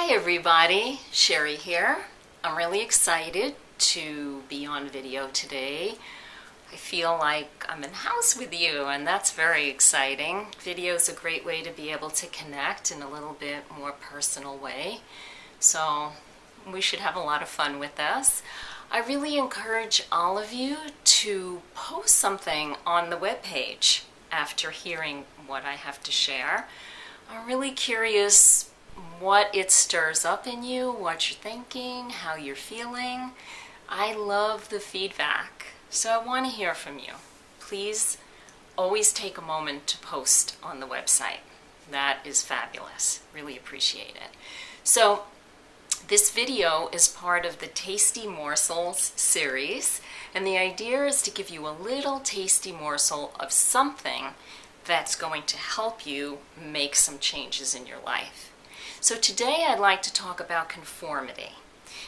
Hi everybody, Sherry here. I'm really excited to be on video today. I feel like I'm in the house with you, and that's very exciting. Video is a great way to be able to connect in a little bit more personal way. So we should have a lot of fun with this. I really encourage all of you to post something on the webpage after hearing what I have to share. I'm really curious what it stirs up in you, what you're thinking, how you're feeling. I love the feedback, so I want to hear from you. Please always take a moment to post on the website. That is fabulous. Really appreciate it. So this video is part of the Tasty Morsels series, and the idea is to give you a little tasty morsel of something that's going to help you make some changes in your life. So today I'd like to talk about conformity.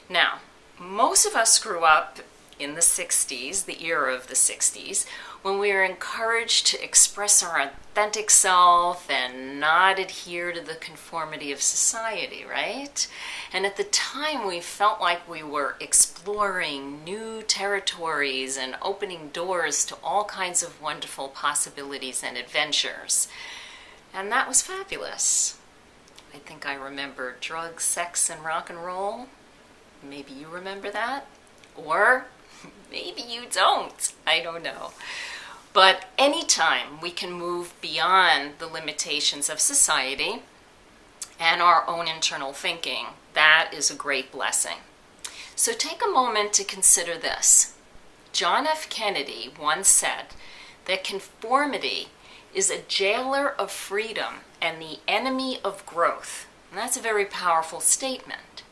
Now, most of us grew up in the 60s, the era of the 60s, when we were encouraged to express our authentic self and not adhere to the conformity of society, right? And at the time we felt like we were exploring new territories and opening doors to all kinds of wonderful possibilities and adventures. And that was fabulous. I think I remember drugs, sex, and rock and roll. Maybe you remember that. Or maybe you don't. I don't know. But anytime we can move beyond the limitations of society and our own internal thinking, that is a great blessing. So take a moment to consider this. John F. Kennedy once said that conformity is a jailer of freedom and the enemy of growth. And that's a very powerful statement.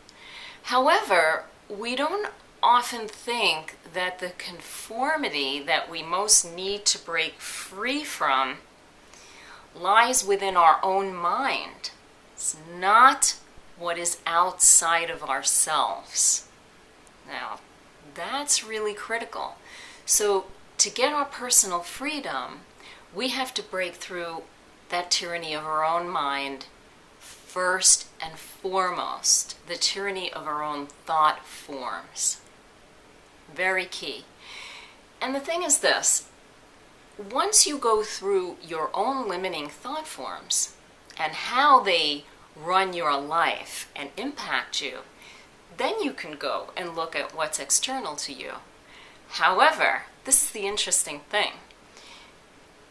However, we don't often think that the conformity that we most need to break free from lies within our own mind. It's not what is outside of ourselves. Now, that's really critical. So to get our personal freedom, we have to break through that tyranny of our own mind first and foremost, the tyranny of our own thought forms. Very key. And the thing is this, once you go through your own limiting thought forms and how they run your life and impact you, then you can go and look at what's external to you. However, this is the interesting thing.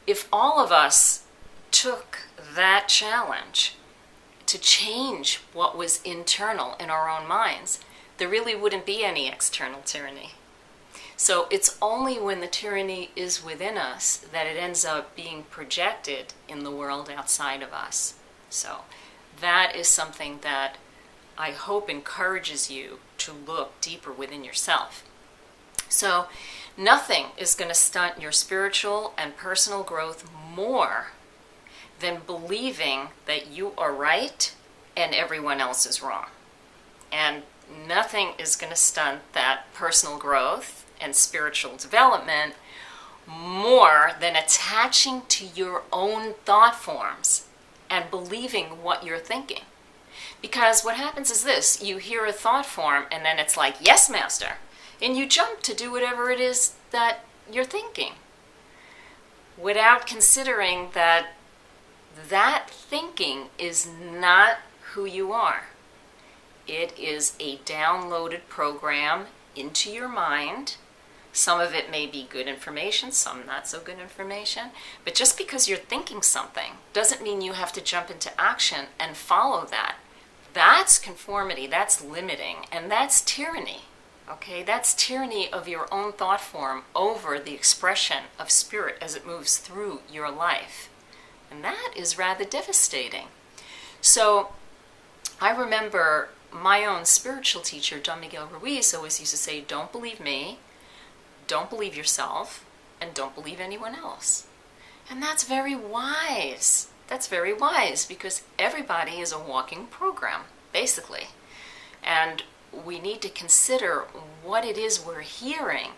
If all of us took that challenge to change what was internal in our own minds, there really wouldn't be any external tyranny. So it's only when the tyranny is within us that it ends up being projected in the world outside of us. So that is something that I hope encourages you to look deeper within yourself. So nothing is going to stunt your spiritual and personal growth more than believing that you are right and everyone else is wrong. And nothing is going to stunt that personal growth and spiritual development more than attaching to your own thought forms and believing what you're thinking. Because what happens is this, you hear a thought form and then it's like, yes, master. And you jump to do whatever it is that you're thinking without considering that that thinking is not who you are. It is a downloaded program into your mind. Some of it may be good information, some not so good information. But just because you're thinking something doesn't mean you have to jump into action and follow that. That's conformity, that's limiting, and that's tyranny. Okay, that's tyranny of your own thought form over the expression of spirit as it moves through your life. And that is rather devastating. So I remember my own spiritual teacher, Don Miguel Ruiz, always used to say, don't believe me, don't believe yourself, and don't believe anyone else. And that's very wise. That's very wise because everybody is a walking program, basically. And we need to consider what it is we're hearing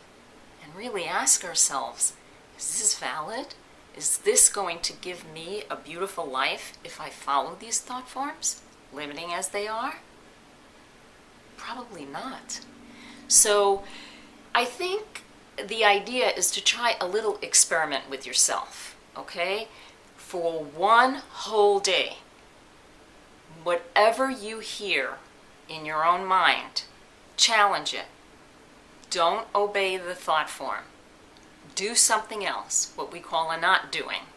and really ask ourselves, is this valid? Is this going to give me a beautiful life if I follow these thought forms, limiting as they are? Probably not. So I think the idea is to try a little experiment with yourself, okay? For one whole day, whatever you hear in your own mind, challenge it. Don't obey the thought form. Do something else, what we call a not doing,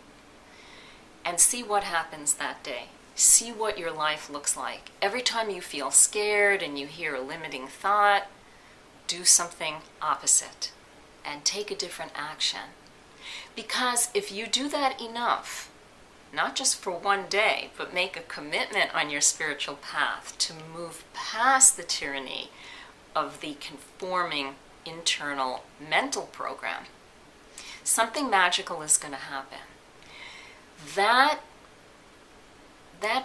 and see what happens that day. See what your life looks like. Every time you feel scared and you hear a limiting thought, do something opposite and take a different action. Because if you do that enough, not just for one day, but make a commitment on your spiritual path to move past the tyranny of the conforming internal mental program, something magical is going to happen. That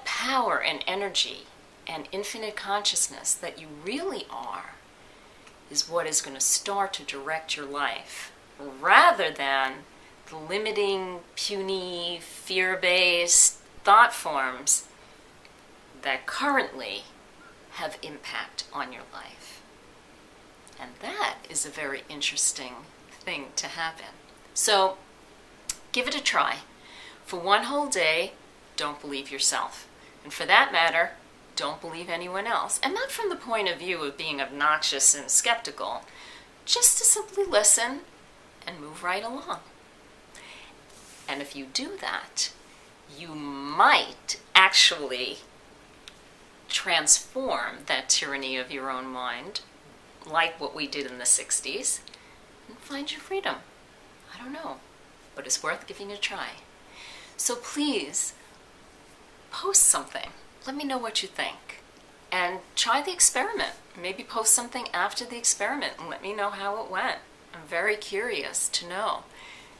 power and energy and infinite consciousness that you really are is what is going to start to direct your life, rather than the limiting, puny, fear-based thought forms that currently have impact on your life. And that is a very interesting thing to happen. So give it a try. For one whole day, don't believe yourself. And for that matter, don't believe anyone else. And not from the point of view of being obnoxious and skeptical, just to simply listen and move right along. And if you do that, you might actually transform that tyranny of your own mind, like what we did in the 60s, and find your freedom. I don't know, but it's worth giving it a try. So please, post something. Let me know what you think. And try the experiment. Maybe post something after the experiment and let me know how it went. I'm very curious to know.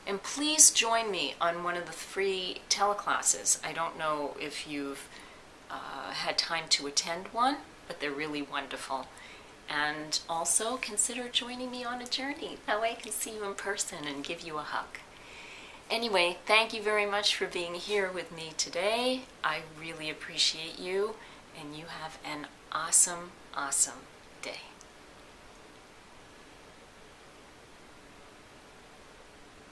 And please join me on one of the free teleclasses. I don't know if you've had time to attend one, but they're really wonderful. And also consider joining me on a journey. That way I can see you in person and give you a hug. Anyway, thank you very much for being here with me today. I really appreciate you, and you have an awesome, awesome day.